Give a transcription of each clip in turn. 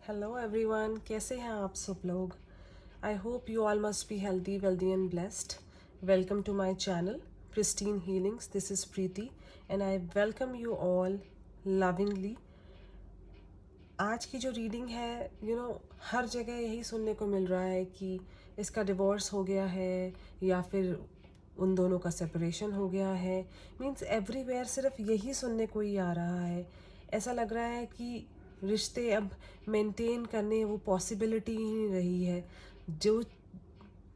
Hello everyone, कैसे हैं आप सब लोग। I hope you all must be healthy wealthy and blessed. Welcome to my channel pristine healings. This is Preeti and I welcome you all lovingly. आज की जो reading है हर जगह यही सुनने को मिल रहा है कि इसका डिवोर्स हो गया है या फिर उन दोनों का सेपरेशन हो गया है। मीन्स एवरीवेयर सिर्फ यही सुनने को ही आ रहा है। ऐसा लग रहा है कि रिश्ते अब मेंटेन करने वो पॉसिबिलिटी ही नहीं रही है। जो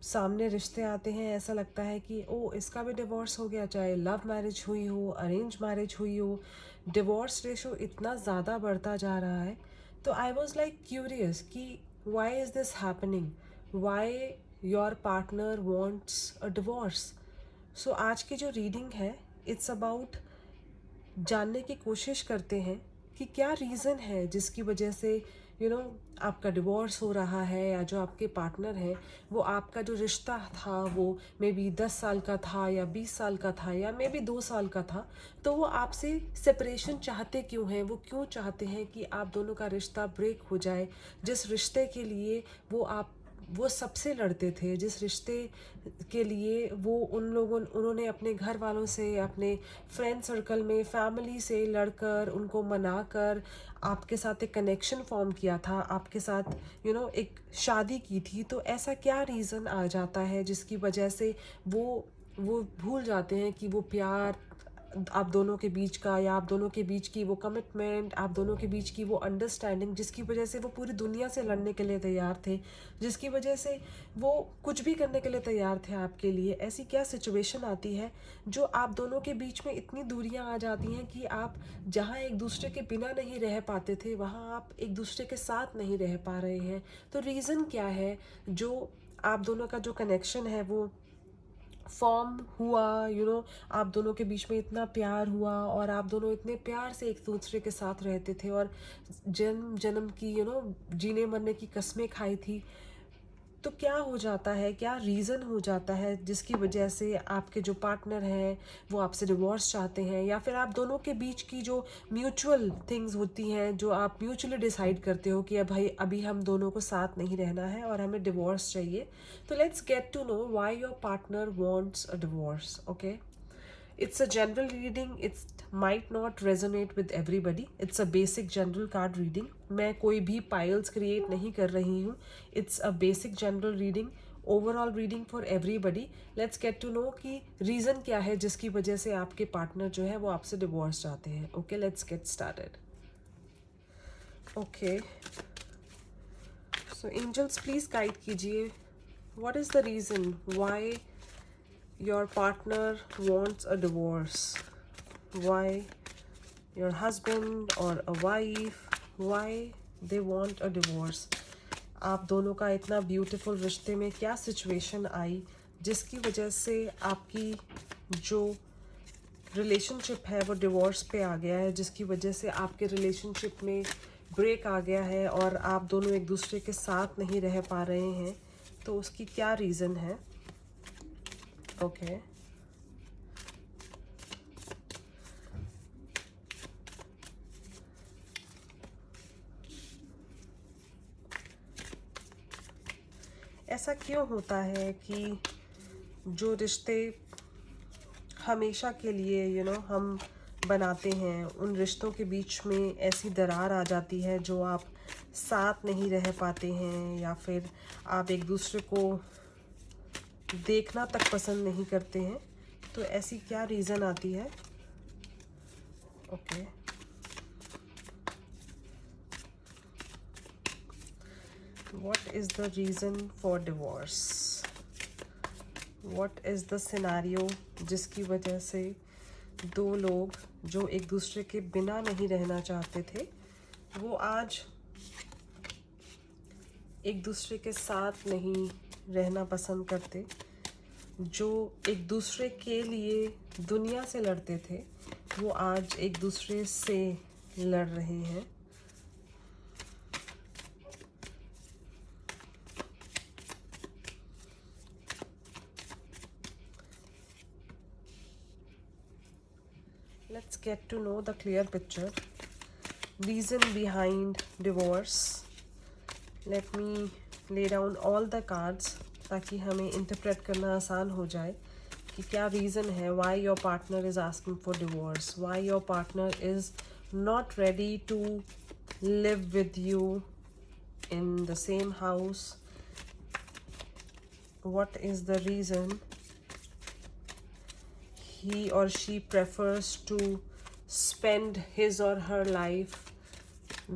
सामने रिश्ते आते हैं ऐसा लगता है कि ओ इसका भी डिवोर्स हो गया, चाहे लव मैरिज हुई हो अरेंज मैरिज हुई हो। डिवोर्स रेशो इतना ज़्यादा बढ़ता जा रहा है। तो आई वॉज लाइक क्यूरियस कि why is this happening, why your partner wants a divorce. So आज की जो रीडिंग है इट्स अबाउट जानने की कोशिश करते हैं कि क्या रीज़न है जिसकी वजह से आपका डिवोर्स हो रहा है, या जो आपके पार्टनर है वो आपका जो रिश्ता था वो मे बी 10 साल का था या 20 साल का था या मे बी 2 साल का था। तो वो आपसे सेपरेशन चाहते क्यों हैं, वो क्यों चाहते हैं कि आप दोनों का रिश्ता ब्रेक हो जाए। जिस रिश्ते के लिए वो सबसे लड़ते थे, जिस रिश्ते के लिए वो उन्होंने अपने घर वालों से, अपने फ्रेंड सर्कल में, फैमिली से लड़कर उनको मनाकर आपके साथ एक कनेक्शन फॉर्म किया था, आपके साथ एक शादी की थी। तो ऐसा क्या रीज़न आ जाता है जिसकी वजह से वो भूल जाते हैं कि वो प्यार आप दोनों के बीच का, या आप दोनों के बीच की वो कमिटमेंट, आप दोनों के बीच की वो अंडरस्टैंडिंग जिसकी वजह से वो पूरी दुनिया से लड़ने के लिए तैयार थे, जिसकी वजह से वो कुछ भी करने के लिए तैयार थे आपके लिए। ऐसी क्या सिचुएशन आती है जो आप दोनों के बीच में इतनी दूरियां आ जाती हैं कि आप जहां एक दूसरे के बिना नहीं रह पाते थे वहां आप एक दूसरे के साथ नहीं रह पा रहे हैं। तो रीज़न क्या है जो आप दोनों का जो कनेक्शन है वो फॉर्म हुआ, आप दोनों के बीच में इतना प्यार हुआ और आप दोनों इतने प्यार से एक दूसरे के साथ रहते थे और जन्म जन्म की जीने मरने की कस्में खाई थी। तो क्या हो जाता है, क्या रीज़न हो जाता है जिसकी वजह से आपके जो पार्टनर हैं वो आपसे डिवोर्स चाहते हैं, या फिर आप दोनों के बीच की जो म्यूचुअल थिंग्स होती हैं जो आप म्यूचुअली डिसाइड करते हो कि अब भाई अभी हम दोनों को साथ नहीं रहना है और हमें डिवोर्स चाहिए। तो let's get to know why your partner wants a divorce. Okay, it's a general reading. It might not resonate with everybody. It's a basic general card reading. मैं कोई भी piles create नहीं कर रही हूँ. It's a basic general reading. Overall reading for everybody. Let's get to know कि reason क्या है जिसकी वजह से आपके partner जो है वो आपसे divorce चाहते हैं. Okay, let's get started. Okay. So angels please guide कीजिए. What is the reason why your partner wants a divorce? Why your husband or a wife, why they want a divorce? आप दोनों का इतना beautiful रिश्ते में क्या situation आई जिसकी वजह से आपकी जो रिलेशनशिप है वो डिवोर्स पे आ गया है, जिसकी वजह से आपके रिलेशनशिप में ब्रेक आ गया है और आप दोनों एक दूसरे के साथ नहीं रह पा रहे हैं। तो उसकी क्या रीज़न है? ओके, ऐसा क्यों होता है कि जो रिश्ते हमेशा के लिए हम बनाते हैं उन रिश्तों के बीच में ऐसी दरार आ जाती है जो आप साथ नहीं रह पाते हैं, या फिर आप एक दूसरे को देखना तक पसंद नहीं करते हैं। तो ऐसी क्या रीज़न आती है? Okay, what is the reason for divorce? What is the scenario जिसकी वजह से दो लोग जो एक दूसरे के बिना नहीं रहना चाहते थे वो आज एक दूसरे के साथ नहीं रहना पसंद करते, जो एक दूसरे के लिए दुनिया से लड़ते थे वो आज एक दूसरे से लड़ रहे हैं। Let's get to know the clear picture. Reason behind divorce. Let me lay down all the cards ताकि हमें इंटरप्रेट करना आसान हो जाए कि क्या रीज़न है why your partner is asking for divorce, why your partner is not ready to live with you in the same house. What is the reason he or she prefers to spend his or her life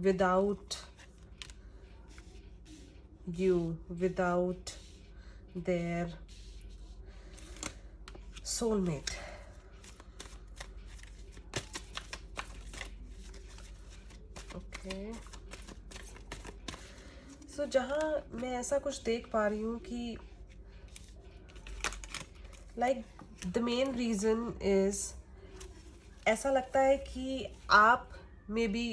without you, without their soulmate? Okay. So जहाँ मैं ऐसा कुछ देख पा रही हूँ कि like the main reason is, ऐसा लगता है कि आप maybe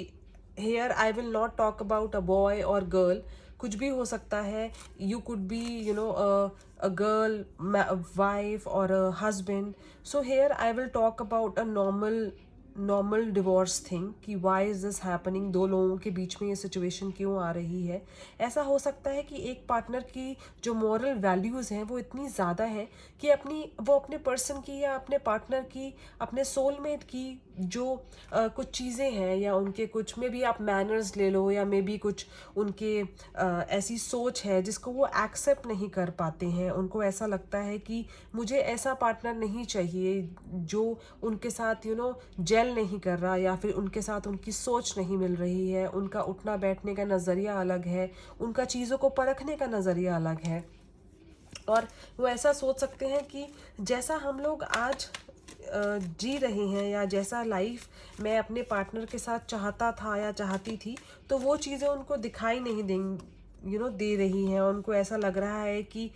here, I will not talk about a boy और गर्ल, कुछ भी हो सकता है. You could be you know a girl, wife और a husband. So here I will talk about a normal divorce thing कि why is this happening, दो लोगों के बीच में ये सिचुएशन क्यों आ रही है. ऐसा हो सकता है कि एक पार्टनर की जो मॉरल वैल्यूज़ हैं वो इतनी ज़्यादा हैं कि वो अपने पर्सन की या अपने पार्टनर की, अपने सोलमेट की जो कुछ चीज़ें हैं या उनके कुछ में भी आप मैनर्स ले लो या मे बी कुछ उनके ऐसी सोच है जिसको वो एक्सेप्ट नहीं कर पाते हैं. उनको ऐसा लगता है कि मुझे ऐसा पार्टनर नहीं चाहिए जो उनके साथ जेल नहीं कर रहा, या फिर उनके साथ उनकी सोच नहीं मिल रही है, उनका उठना बैठने का नज़रिया अलग है, उनका चीज़ों को परखने का नज़रिया अलग है. और वो ऐसा सोच सकते हैं कि जैसा हम लोग आज जी रहे हैं या जैसा लाइफ मैं अपने पार्टनर के साथ चाहता था या चाहती थी, तो वो चीज़ें उनको दिखाई नहीं दे रही हैं. उनको ऐसा लग रहा है कि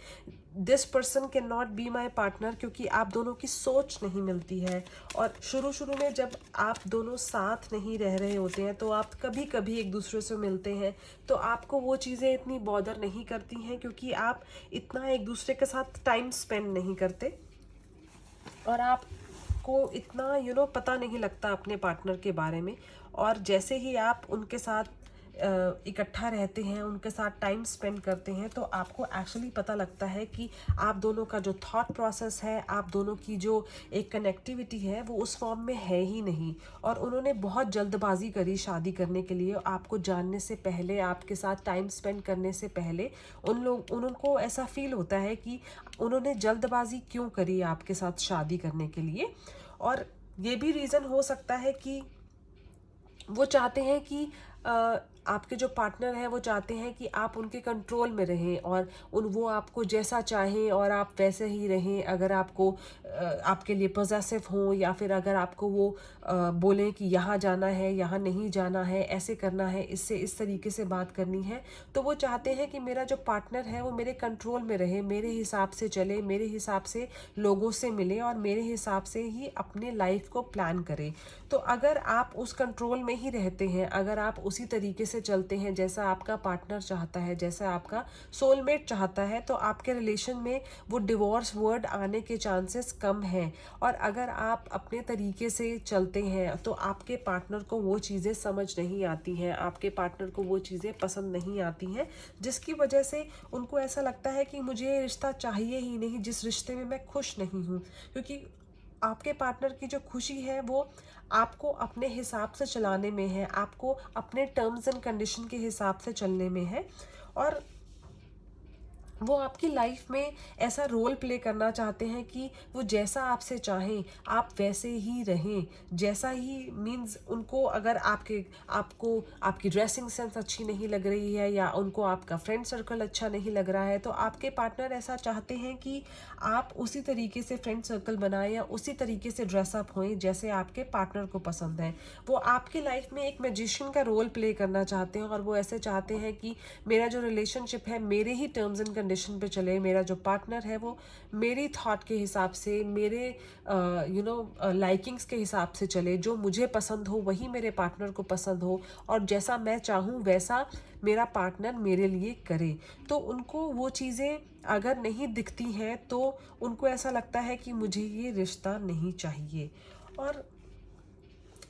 this person can not be my partner, क्योंकि आप दोनों की सोच नहीं मिलती है. और शुरू शुरू में जब आप दोनों साथ नहीं रह रहे होते हैं तो आप कभी कभी एक दूसरे से मिलते हैं, तो आपको वो चीज़ें इतनी बॉदर नहीं करती हैं क्योंकि आप इतना एक दूसरे के साथ टाइम स्पेंड नहीं करते और आपको इतना पता नहीं लगता अपने पार्टनर के बारे में. और जैसे ही आप उनके साथ इकट्ठा रहते हैं, उनके साथ टाइम स्पेंड करते हैं, तो आपको एक्चुअली पता लगता है कि आप दोनों का जो थॉट प्रोसेस है, आप दोनों की जो एक कनेक्टिविटी है वो उस फॉर्म में है ही नहीं. और उन्होंने बहुत जल्दबाजी करी शादी करने के लिए. आपको जानने से पहले, आपके साथ टाइम स्पेंड करने से पहले उनको ऐसा फील होता है कि उन्होंने जल्दबाजी क्यों करी आपके साथ शादी करने के लिए. और ये भी रीज़न हो सकता है कि वो चाहते हैं कि आपके जो पार्टनर हैं वो चाहते हैं कि आप उनके कंट्रोल में रहें और वो आपको जैसा चाहें और आप वैसे ही रहें. अगर आपको आपके लिए पॉजेसिव हों या फिर अगर आपको वो बोलें कि यहाँ जाना है, यहाँ नहीं जाना है, ऐसे करना है, इससे इस तरीके से बात करनी है, तो वो चाहते हैं कि मेरा जो पार्टनर है वो मेरे कंट्रोल में रहे, मेरे हिसाब से चले, मेरे हिसाब से लोगों से मिले और मेरे हिसाब से ही अपने लाइफ को प्लान करे. तो अगर आप उस कंट्रोल में ही रहते हैं, अगर आप उसी तरीके से चलते हैं जैसा आपका पार्टनर चाहता है, जैसा आपका सोलमेट चाहता है, तो आपके रिलेशन में वो डिवोर्स वर्ड आने के चांसेस कम हैं. और अगर आप अपने तरीके से चलते हैं तो आपके पार्टनर को वो चीज़ें समझ नहीं आती हैं, आपके पार्टनर को वो चीज़ें पसंद नहीं आती हैं, जिसकी वजह से उनको ऐसा लगता है कि मुझे ये रिश्ता चाहिए ही नहीं, जिस रिश्ते में मैं खुश नहीं हूँ. क्योंकि आपके पार्टनर की जो खुशी है वो आपको अपने हिसाब से चलाने में है, आपको अपने टर्म्स एंड कंडीशन के हिसाब से चलने में है. और वो आपकी लाइफ में ऐसा रोल प्ले करना चाहते हैं कि वो जैसा आपसे चाहें आप वैसे ही रहें, जैसा ही मीन्स उनको अगर आपको आपकी ड्रेसिंग सेंस अच्छी नहीं लग रही है या उनको आपका फ्रेंड सर्कल अच्छा नहीं लग रहा है, तो आपके पार्टनर ऐसा चाहते हैं कि आप उसी तरीके से फ्रेंड सर्कल बनाएं या उसी तरीके से ड्रेसअप होएं जैसे आपके पार्टनर को पसंद है. वो आपकी लाइफ में एक मैजिशियन का रोल प्ले करना चाहते हैं और वो ऐसे चाहते हैं कि मेरा जो रिलेशनशिप है मेरे ही टर्म्स एंड कंडीशन पे चले, मेरा जो पार्टनर है वो मेरी थॉट के हिसाब से, मेरे लाइकिंग्स के हिसाब से चले, जो मुझे पसंद हो वही मेरे पार्टनर को पसंद हो और जैसा मैं चाहूँ वैसा मेरा पार्टनर मेरे लिए करे. तो उनको वो चीज़ें अगर नहीं दिखती हैं तो उनको ऐसा लगता है कि मुझे ये रिश्ता नहीं चाहिए. और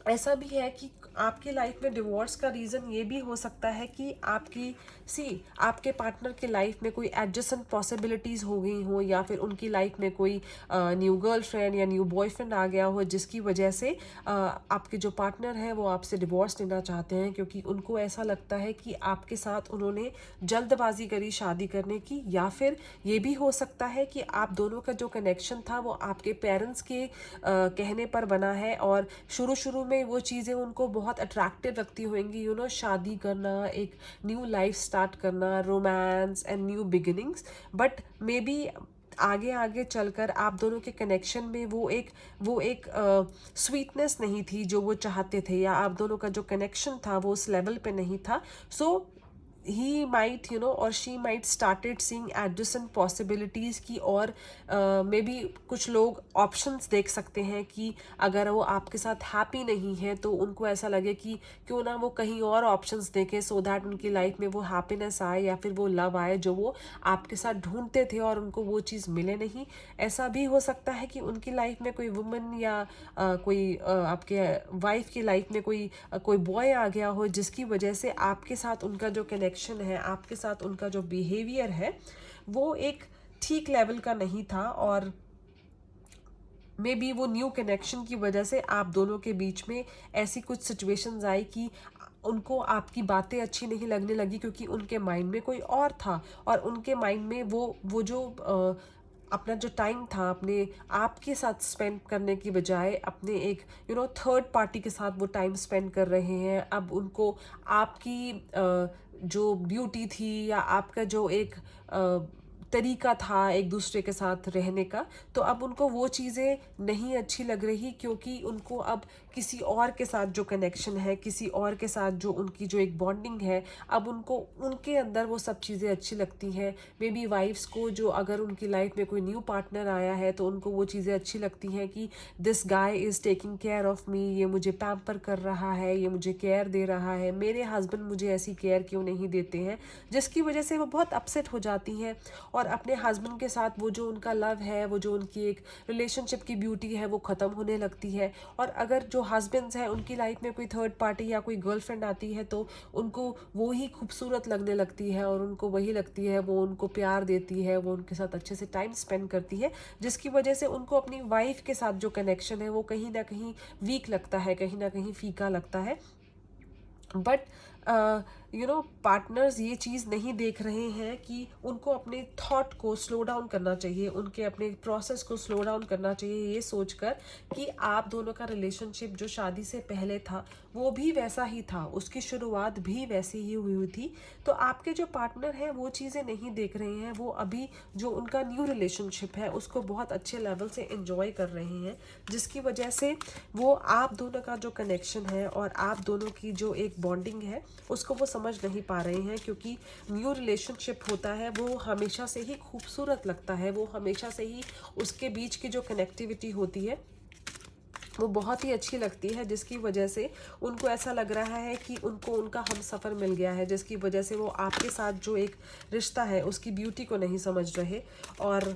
ऐसा भी है कि आपकी लाइफ में डिवोर्स का रीज़न ये भी हो सकता है कि आपके पार्टनर के लाइफ में कोई एडजस्टेंट पॉसिबिलिटीज़ हो गई हो, या फिर उनकी लाइफ में कोई न्यू गर्लफ्रेंड या न्यू बॉयफ्रेंड आ गया हो, जिसकी वजह से आपके जो पार्टनर हैं वो आपसे डिवोर्स लेना चाहते हैं, क्योंकि उनको ऐसा लगता है कि आपके साथ उन्होंने जल्दबाजी करी शादी करने की। या फिर ये भी हो सकता है कि आप दोनों का जो कनेक्शन था वो आपके पेरेंट्स के कहने पर बना है, और शुरू शुरू में वो चीज़ें उनको बहुत अट्रैक्टिव लगती होंगी, शादी करना, एक न्यू लाइफ स्टार्ट करना, romance and new beginnings. But may be आगे आगे चलकर आप दोनों के कनेक्शन में वो एक स्वीटनेस नहीं थी जो वो चाहते थे, या आप दोनों का जो कनेक्शन था वो उस लेवल पे नहीं था। सो he might or she might started seeing adjacent possibilities की, और मे बी कुछ लोग ऑप्शंस देख सकते हैं कि अगर वो आपके साथ हैप्पी नहीं है तो उनको ऐसा लगे कि क्यों ना वो कहीं और ऑप्शंस देखें, सो दैट उनकी लाइफ में वो हैप्पीनेस आए या फिर वो लव आए जो वो आपके साथ ढूंढते थे और उनको वो चीज़ मिले नहीं। ऐसा भी हो सकता है कि उनकी लाइफ में कोई वुमन या कोई आपके वाइफ की लाइफ में कोई बॉय आ गया हो, जिसकी वजह से आपके साथ उनका जो कनेक्शन है, आपके साथ उनका जो बिहेवियर है वो एक ठीक लेवल का नहीं था, और मे बी वो न्यू कनेक्शन की वजह से आप दोनों के बीच में ऐसी कुछ सिचुएशंस आई कि उनको आपकी बातें अच्छी नहीं लगने लगी, क्योंकि उनके माइंड में कोई और था, और उनके माइंड में वो जो अपना जो टाइम था अपने आपके साथ स्पेंड करने की बजाय अपने एक थर्ड पार्टी के साथ वो टाइम स्पेंड कर रहे हैं। अब उनको आपकी जो ब्यूटी थी या आपका जो एक तरीका था एक दूसरे के साथ रहने का, तो अब उनको वो चीज़ें नहीं अच्छी लग रही, क्योंकि उनको अब किसी और के साथ जो कनेक्शन है, किसी और के साथ जो उनकी जो एक बॉन्डिंग है, अब उनको उनके अंदर वो सब चीज़ें अच्छी लगती हैं। मे बी वाइफ्स को जो अगर उनकी लाइफ में कोई न्यू पार्टनर आया है तो उनको वो चीज़ें अच्छी लगती हैं कि this guy is taking care of me, ये मुझे पैम्पर कर रहा है, ये मुझे केयर दे रहा है, मेरे हस्बैंड मुझे ऐसी केयर क्यों नहीं देते हैं, जिसकी वजह से वो बहुत अपसेट हो जाती हैं, और अपने हस्बैंड के साथ वो जो उनका लव है, वो जो उनकी एक रिलेशनशिप की ब्यूटी है वो ख़त्म होने लगती है। और अगर जो हस्बैंड्स हैं उनकी लाइफ में कोई थर्ड पार्टी या कोई गर्लफ्रेंड आती है तो उनको वो ही खूबसूरत लगने लगती है, और उनको वही लगती है, वो उनको प्यार देती है, वो उनके साथ अच्छे से टाइम स्पेंड करती है, जिसकी वजह से उनको अपनी वाइफ के साथ जो कनेक्शन है वो कहीं ना कहीं वीक लगता है, कहीं ना कहीं फीका लगता है। बट पार्टनर्स ये चीज़ नहीं देख रहे हैं कि उनको अपने थॉट को स्लो डाउन करना चाहिए, उनके अपने प्रोसेस को स्लो डाउन करना चाहिए, ये सोचकर कि आप दोनों का रिलेशनशिप जो शादी से पहले था वो भी वैसा ही था, उसकी शुरुआत भी वैसी ही हुई थी। तो आपके जो पार्टनर हैं वो चीज़ें नहीं देख रहे हैं, वो अभी जो उनका न्यू रिलेशनशिप है उसको बहुत अच्छे लेवल से एंजॉय कर रहे हैं, जिसकी वजह से वो आप दोनों का जो कनेक्शन है और आप दोनों की जो एक बॉन्डिंग है उसको वो समझ नहीं पा रहे हैं। क्योंकि न्यू रिलेशनशिप होता है वो हमेशा से ही खूबसूरत लगता है, वो हमेशा से ही उसके बीच की जो कनेक्टिविटी होती है वो बहुत ही अच्छी लगती है, जिसकी वजह से उनको ऐसा लग रहा है कि उनको उनका हम सफ़र मिल गया है, जिसकी वजह से वो आपके साथ जो एक रिश्ता है उसकी ब्यूटी को नहीं समझ रहे, और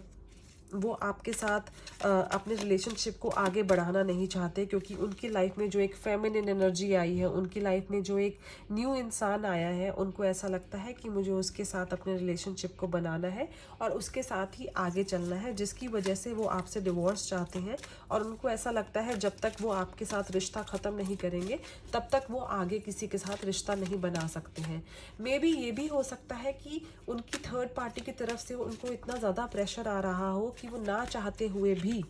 वो आपके साथ अपने रिलेशनशिप को आगे बढ़ाना नहीं चाहते, क्योंकि उनकी लाइफ में जो एक फेमिनिन एनर्जी आई है, उनकी लाइफ में जो एक न्यू इंसान आया है, उनको ऐसा लगता है कि मुझे उसके साथ अपने रिलेशनशिप को बनाना है और उसके साथ ही आगे चलना है, जिसकी वजह से वो आपसे डिवोर्स चाहते हैं। और उनको ऐसा लगता है जब तक वो आपके साथ रिश्ता ख़त्म नहीं करेंगे तब तक वो आगे किसी के साथ रिश्ता नहीं बना सकते हैं। मे बी ये भी हो सकता है कि उनकी थर्ड पार्टी की तरफ से उनको इतना ज़्यादा प्रेशर आ रहा हो कि वो ना चाहते हुए भी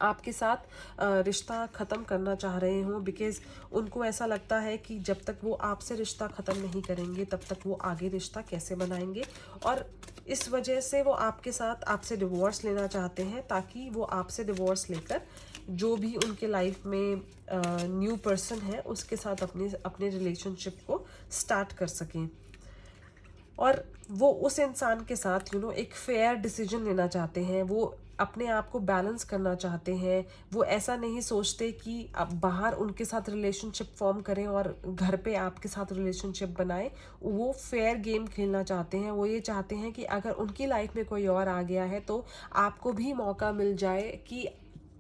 आपके साथ रिश्ता ख़त्म करना चाह रहे हों, बिकॉज़ उनको ऐसा लगता है कि जब तक वो आपसे रिश्ता ख़त्म नहीं करेंगे तब तक वो आगे रिश्ता कैसे बनाएंगे, और इस वजह से वो आपसे डिवोर्स लेना चाहते हैं, ताकि वो आपसे डिवोर्स लेकर जो भी उनके लाइफ में न्यू पर्सन है उसके साथ अपने रिलेशनशिप को स्टार्ट कर सकें, और वो उस इंसान के साथ एक फेयर डिसीजन लेना चाहते हैं, वो अपने आप को बैलेंस करना चाहते हैं। वो ऐसा नहीं सोचते कि अब बाहर उनके साथ रिलेशनशिप फॉर्म करें और घर पे आपके साथ रिलेशनशिप बनाएं। वो फेयर गेम खेलना चाहते हैं, वो ये चाहते हैं कि अगर उनकी लाइफ में कोई और आ गया है तो आपको भी मौका मिल जाए कि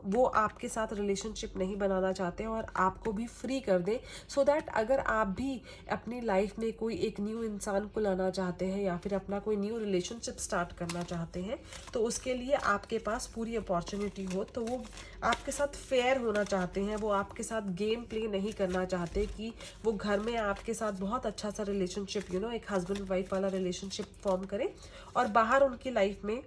वो आपके साथ रिलेशनशिप नहीं बनाना चाहते हैं और आपको भी फ्री कर दें, सो दैट अगर आप भी अपनी लाइफ में कोई एक न्यू इंसान को लाना चाहते हैं या फिर अपना कोई न्यू रिलेशनशिप स्टार्ट करना चाहते हैं, तो उसके लिए आपके पास पूरी अपॉर्चुनिटी हो। तो वो आपके साथ फेयर होना चाहते हैं, वो आपके साथ गेम प्ले नहीं करना चाहते कि वो घर में आपके साथ बहुत अच्छा सा रिलेशनशिप एक हस्बैंड वाइफ वाला रिलेशनशिप फॉर्म करें और बाहर उनकी लाइफ में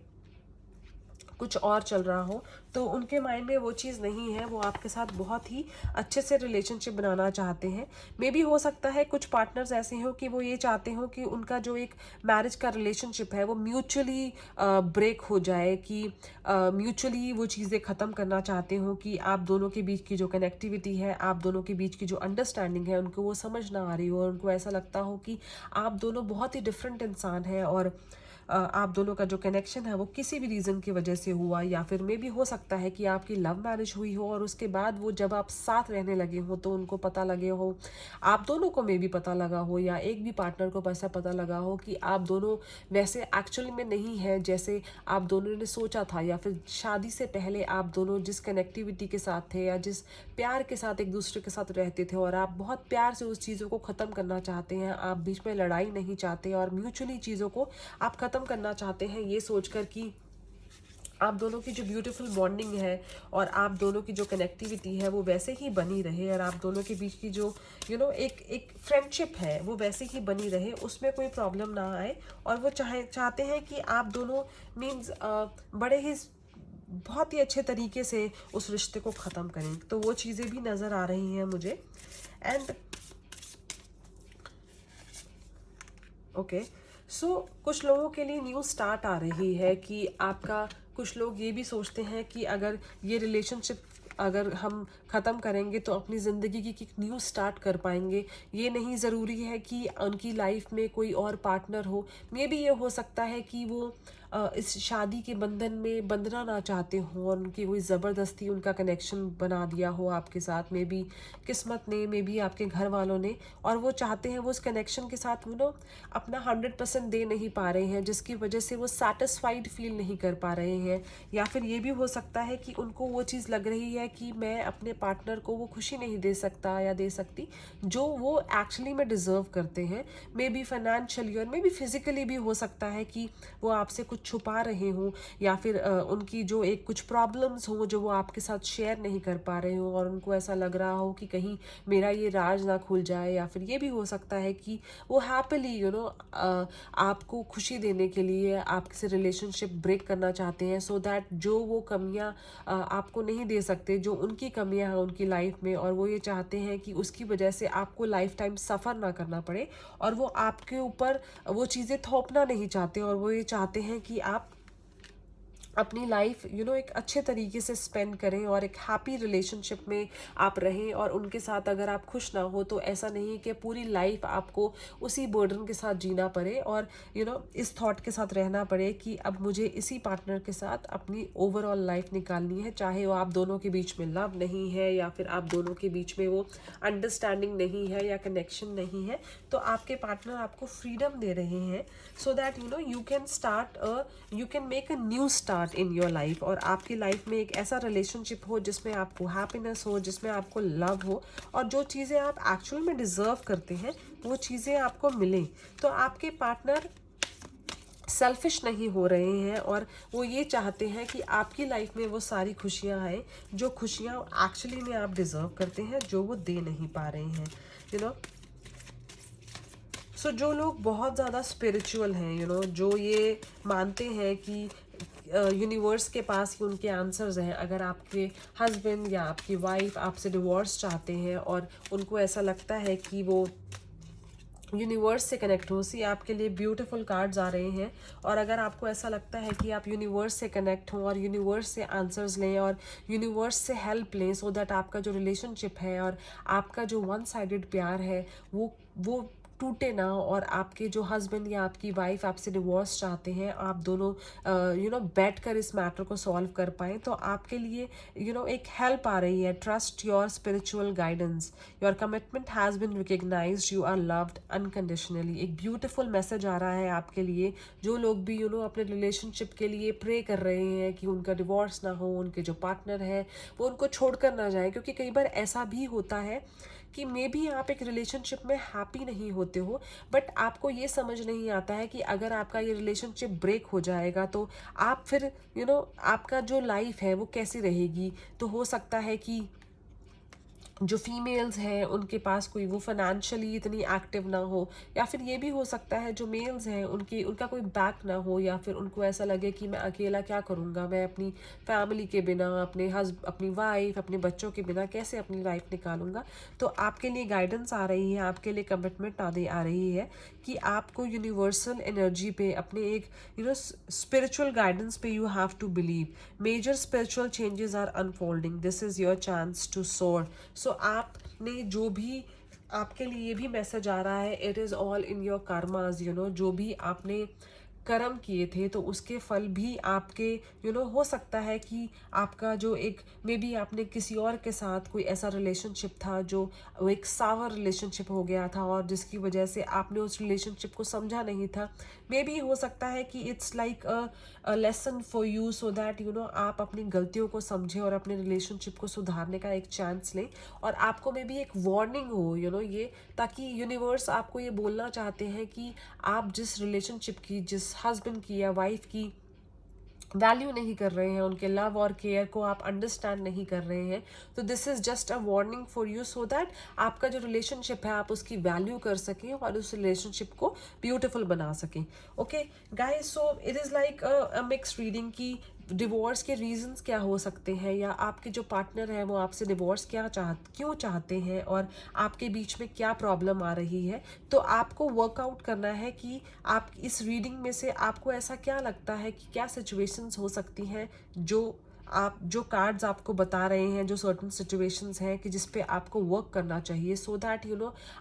कुछ और चल रहा हो। तो उनके माइंड में वो चीज़ नहीं है, वो आपके साथ बहुत ही अच्छे से रिलेशनशिप बनाना चाहते हैं। मे भी हो सकता है कुछ पार्टनर्स ऐसे हो कि वो ये चाहते हो कि उनका जो एक मैरिज का रिलेशनशिप है वो म्यूचुअली ब्रेक हो जाए, कि म्यूचुअली वो चीज़ें ख़त्म करना चाहते हो, कि आप दोनों के बीच की जो कनेक्टिविटी है, आप दोनों के बीच की जो अंडरस्टैंडिंग है, उनको वो समझ ना आ रही हो और उनको ऐसा लगता हो कि आप दोनों बहुत ही डिफरेंट इंसान हैं और आप दोनों का जो कनेक्शन है वो किसी भी रीज़न की वजह से हुआ, या फिर मे भी हो सकता है कि आपकी लव मैरिज हुई हो और उसके बाद वो जब आप साथ रहने लगे हो तो उनको पता लगे हो, आप दोनों को मे भी पता लगा हो या एक भी पार्टनर को ऐसा पता लगा हो कि आप दोनों वैसे एक्चुअली में नहीं है जैसे आप दोनों ने सोचा था, या फिर शादी से पहले आप दोनों जिस कनेक्टिविटी के साथ थे या जिस प्यार के साथ एक दूसरे के साथ रहते थे और आप बहुत प्यार से उस चीज़ों को ख़त्म करना चाहते हैं, आप बीच में लड़ाई नहीं चाहते और म्यूचुअली चीज़ों को आप ख़त्म करना चाहते हैं, ये सोचकर कि आप दोनों की जो ब्यूटीफुल बॉन्डिंग है और आप दोनों की जो कनेक्टिविटी है वो वैसे ही बनी रहे और आप दोनों के बीच की जो एक फ्रेंडशिप है वो वैसे ही बनी रहे, उसमें कोई प्रॉब्लम ना आए। और वो चाहते हैं कि आप दोनों मीन्स बड़े ही बहुत ही अच्छे तरीके से उस रिश्ते को ख़त्म करें। तो वो चीज़ें भी नज़र आ रही हैं मुझे। एंड ओके, सो कुछ लोगों के लिए न्यू स्टार्ट आ रही है कि आपका, कुछ लोग ये भी सोचते हैं कि अगर ये रिलेशनशिप अगर हम ख़त्म करेंगे तो अपनी ज़िंदगी की एक न्यू स्टार्ट कर पाएंगे। ये नहीं ज़रूरी है कि उनकी लाइफ में कोई और पार्टनर हो, मे भी ये हो सकता है कि वो इस शादी के बंधन में बंधना ना चाहते हो और उनकी कोई ज़बरदस्ती उनका कनेक्शन बना दिया हो आपके साथ, मे बी किस्मत ने, मे बी आपके घर वालों ने, और वो चाहते हैं वो उस कनेक्शन के साथ अपना 100% दे नहीं पा रहे हैं, जिसकी वजह से वो सेटिस्फाइड फील नहीं कर पा रहे हैं। या फिर ये भी हो सकता है कि उनको वो चीज़ लग रही है कि मैं अपने पार्टनर को वो खुशी नहीं दे सकता या दे सकती जो वो एक्चुअली में डिज़र्व करते हैं। मे बी फाइनेंशियली और मे बी फिजिकली भी हो सकता है कि वो आपसे कुछ छुपा रहे हों, या फिर उनकी जो एक कुछ प्रॉब्लम्स हो जो वो आपके साथ शेयर नहीं कर पा रहे हो और उनको ऐसा लग रहा हो कि कहीं मेरा ये राज ना खुल जाए। या फिर ये भी हो सकता है कि वो हैप्पीली आपको खुशी देने के लिए आपसे रिलेशनशिप ब्रेक करना चाहते हैं, सो दैट जो वो कमियां आपको नहीं दे सकते, जो उनकी कमियां हैं उनकी लाइफ में, और वो ये चाहते हैं कि उसकी वजह से आपको लाइफ टाइम सफ़र ना करना पड़े, और वो आपके ऊपर वो चीज़ें थोपना नहीं चाहते, और वो ये चाहते हैं कि आप अपनी लाइफ एक अच्छे तरीके से स्पेंड करें और एक हैप्पी रिलेशनशिप में आप रहें। और उनके साथ अगर आप खुश ना हो तो ऐसा नहीं कि पूरी लाइफ आपको उसी बर्डन के साथ जीना पड़े और इस थॉट के साथ रहना पड़े कि अब मुझे इसी पार्टनर के साथ अपनी ओवरऑल लाइफ निकालनी है, चाहे वो आप दोनों के बीच में लव नहीं है या फिर आप दोनों के बीच में वो अंडरस्टैंडिंग नहीं है या कनेक्शन नहीं है। तो आपके पार्टनर आपको फ्रीडम दे रहे हैं, so that you can start you can make a new start in your life, और आपकी लाइफ में एक ऐसा रिलेशनशिप हो जिसमें आपको हैप्पीनेस हो, जिसमें आपको लव हो, और जो चीज़ें आप एक्चुअल में डिज़र्व करते हैं वो चीज़ें आपको मिलें। तो आपके पार्टनर सेल्फिश नहीं हो रहे हैं और वो ये चाहते हैं कि आपकी लाइफ में वो सारी खुशियाँ आए जो खुशियाँ एक्चुअली में आप डिज़र्व करते हैं, जो वो दे नहीं पा रहे हैं। सो जो लोग बहुत ज़्यादा स्पिरिचुअल हैं, जो ये मानते हैं कि यूनिवर्स के पास ही उनके आंसर्स हैं, अगर आपके हस्बैंड या आपकी वाइफ आपसे डिवोर्स चाहते हैं और उनको ऐसा लगता है कि वो यूनिवर्स से कनेक्ट हो, सी आपके लिए ब्यूटीफुल कार्ड्स आ रहे हैं, और अगर आपको ऐसा लगता है कि आप यूनिवर्स से कनेक्ट हों और यूनिवर्स से आंसर्स लें और यूनिवर्स से हेल्प लें, सो दैट आपका जो रिलेशनशिप है और आपका जो वन साइडेड प्यार है वो टूटे ना, और आपके जो हस्बैंड या आपकी वाइफ आपसे डिवोर्स चाहते हैं, आप दोनों बैठ कर इस मैटर को सॉल्व कर पाएँ, तो आपके लिए एक हेल्प आ रही है। Trust your spiritual guidance, your commitment has been recognised, you are loved unconditionally. एक ब्यूटीफुल मैसेज आ रहा है आपके लिए, जो लोग भी अपने रिलेशनशिप के लिए प्रे कर रहे हैं कि उनका डिवोर्स ना हो, उनके जो पार्टनर है वो उनको छोड़कर ना जाए। क्योंकि कई बार ऐसा भी होता है कि मे भी आप एक रिलेशनशिप में हैप्पी नहीं होते हो, बट आपको ये समझ नहीं आता है कि अगर आपका ये रिलेशनशिप ब्रेक हो जाएगा तो आप फिर आपका जो लाइफ है वो कैसी रहेगी। तो हो सकता है कि जो फीमेल्स हैं उनके पास कोई वो फाइनेंशियली इतनी एक्टिव ना हो, या फिर ये भी हो सकता है जो मेल्स हैं उनका कोई बैक ना हो, या फिर उनको ऐसा लगे कि मैं अकेला क्या करूँगा, मैं अपनी फैमिली के बिना, अपनी वाइफ, अपने बच्चों के बिना कैसे अपनी लाइफ निकालूंगा। तो आपके लिए गाइडेंस आ रही है, आपके लिए कमिटमेंट आ रही है कि आपको यूनिवर्सल एनर्जी पे, अपने एक स्पिरिचुअल गाइडेंस पे you have to believe. Major spiritual changes are unfolding, this is your chance to soar. So आपने जो भी, आपके लिए ये भी मैसेज आ रहा है, it is all in your karmas. जो भी आपने कर्म किए थे तो उसके फल भी आपके हो सकता है कि आपका जो एक मे बी आपने किसी और के साथ कोई ऐसा रिलेशनशिप था जो वो एक सावर रिलेशनशिप हो गया था, और जिसकी वजह से आपने उस रिलेशनशिप को समझा नहीं था। मे बी हो सकता है कि it's like a lesson for you, so that आप अपनी गलतियों को समझें और अपने रिलेशनशिप को सुधारने का एक चांस लें। और आपको मे बी एक वार्निंग हो ये, ताकि यूनिवर्स आपको ये बोलना चाहते हैं कि आप जिस रिलेशनशिप की, जिस हस्बैंड की या वाइफ की वैल्यू नहीं कर रहे हैं, उनके लव और केयर को आप अंडरस्टैंड नहीं कर रहे हैं, तो this is just a warning for you, so that आपका जो रिलेशनशिप है आप उसकी वैल्यू कर सकें और उस रिलेशनशिप को ब्यूटिफुल बना सकें। Okay guys, so it is like a mix reading की डिवोर्स के रीजंस क्या हो सकते हैं, या आपके जो पार्टनर है वो आपसे डिवोर्स क्यों चाहते हैं, और आपके बीच में क्या प्रॉब्लम आ रही है। तो आपको वर्कआउट करना है कि आप इस रीडिंग में से आपको ऐसा क्या लगता है कि क्या सिचुएशंस हो सकती हैं जो कार्ड्स आपको बता रहे हैं, जो सर्टन सिचुएशंस हैं कि जिस पे आपको वर्क करना चाहिए, सो दैट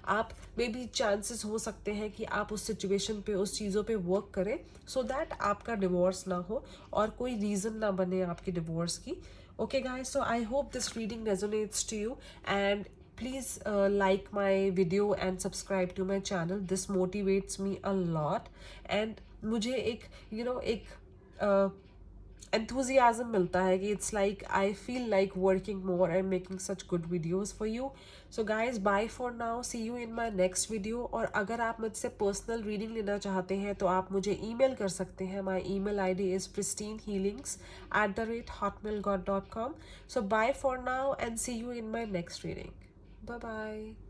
आप मे बी चांसेस हो सकते हैं कि आप उस सिचुएशन पे, उस चीज़ों पे वर्क करें, सो दैट आपका डिवोर्स ना हो और कोई रीज़न ना बने आपकी डिवोर्स की। Okay guys, so I hope this reading resonates to you, and please like my video and subscribe to my channel. This motivates me a lot, and मुझे एक एक enthusiasm मिलता है कि it's like I feel like working more and making such good videos for you. So guys, bye for now, see you in my next video. और अगर आप मुझसे पर्सनल रीडिंग लेना चाहते हैं तो आप मुझे ईमेल कर सकते हैं। My email ID is pristinehealings@hotmail.com. So bye for now and see you in my next reading. Bye bye.